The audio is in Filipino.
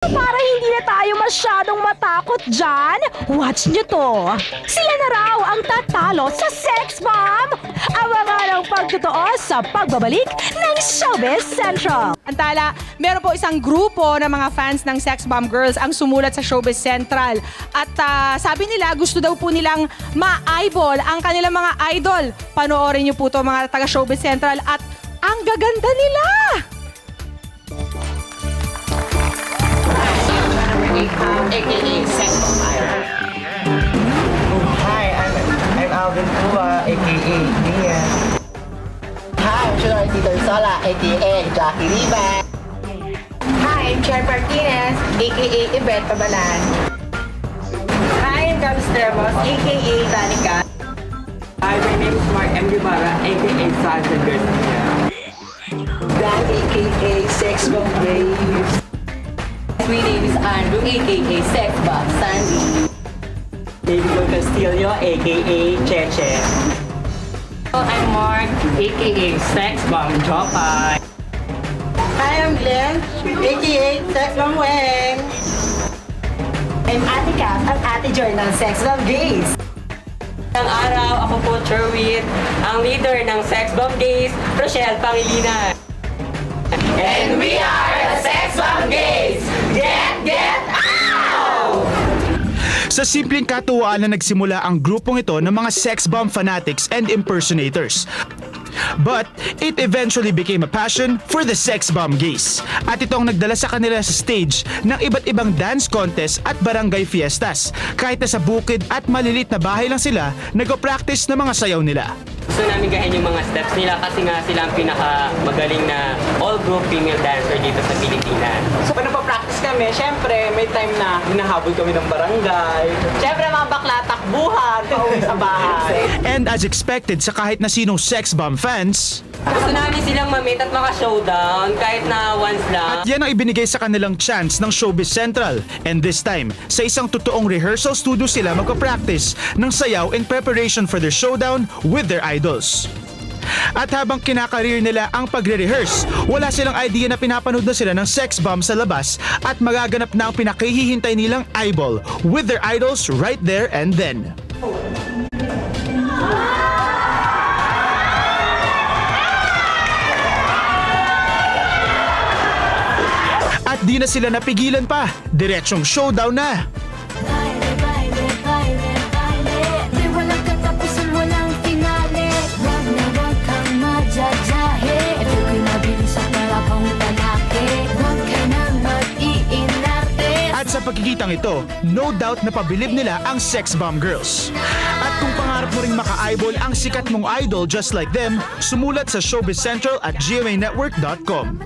Para hindi na tayo masyadong matakot dyan, watch nyo to. Sila na raw ang tatalo sa Sex Bomb. Abangan ang pagtotoo sa pagbabalik ng Showbiz Central. Antala, meron po isang grupo ng mga fans ng Sex Bomb Girls ang sumulat sa Showbiz Central. At sabi nila, gusto daw po nilang ma-eyeball ang kanilang mga idol. Panoorin niyo po to mga taga Showbiz Central at ang gaganda nila! AKA Sex Bomb. Hi, I'm Alvin Pua, aka Nia. Hi, I'm Shonor Tito Sola, aka Jackie Riva. Hi, I'm Char Martinez, aka Yvette Pabalan. Hi, I'm Carlos Tremos, aka Danica. Hi, my name is Mark M. Guevara, aka Sasha Garcia. Dan, aka Sex Bomb Graves. My name is Andrew, aka Sex Bomb Sandy. David Castillo, aka Cheche. I'm Mark, aka Sex Bomb Jopay. Hi, I'm Glenn, aka Sex Bomb Weng. I'm Ate Kat, ang Ate Joy ng Sex Bomb Gays. Isang araw, ako po, Cherwit, ang leader ng Sex Bomb Gays, Rochelle Pangilinan. And we are the Sex Bomb Gays! Get out! Sa simpleng katuwaan na nagsimula ang grupong ito ng mga sex bomb fanatics and impersonators. But it eventually became a passion for the Sex Bomb Gays. At ito ang nagdala sa kanila sa stage ng iba't ibang dance contest at barangay fiestas. Kahit na sa bukid at malilit na bahay lang sila, nag-practice ng mga sayaw nila. Gusto namin gahin yung mga steps nila kasi nga sila ang pinakamagaling na all-group female dancer dito sa Pilipinas. So, pag nagpa-practice kami, syempre, may time na hinahabol kami ng barangay. Syempre, mga bakla, takbuhan, pauwi sa bahay. And as expected sa kahit na sinong Sex Bomb fans, Gusto namin silang ma-meet at maka-showdown kahit na once lang. at yan ang ibinigay sa kanilang chance ng Showbiz Central. And this time, sa isang totoong rehearsal studio sila magpa-practice ng sayaw in preparation for their showdown with their idols. At habang kinakareer nila ang pagre-rehearse, wala silang idea na pinapanood na sila ng Sex Bomb sa labas at magaganap na ang pinakahihintay nilang eyeball with their idols right there and then. At di na sila napigilan pa, diretsong showdown na. Baile, baile, baile, baile. Di walang katapusan, walang finale. Wag na wag kang majajahe. Ito ko'y mabilis at para kang talake. Wag ka nang mag-iinarte. At sa pagkikitang ito, no doubt na pabilib nila ang Sex Bomb Girls. At kung pangarap mo ring maka-eyeball ang sikat mong idol just like them, sumulat sa Showbiz Central at gmanetwork.com.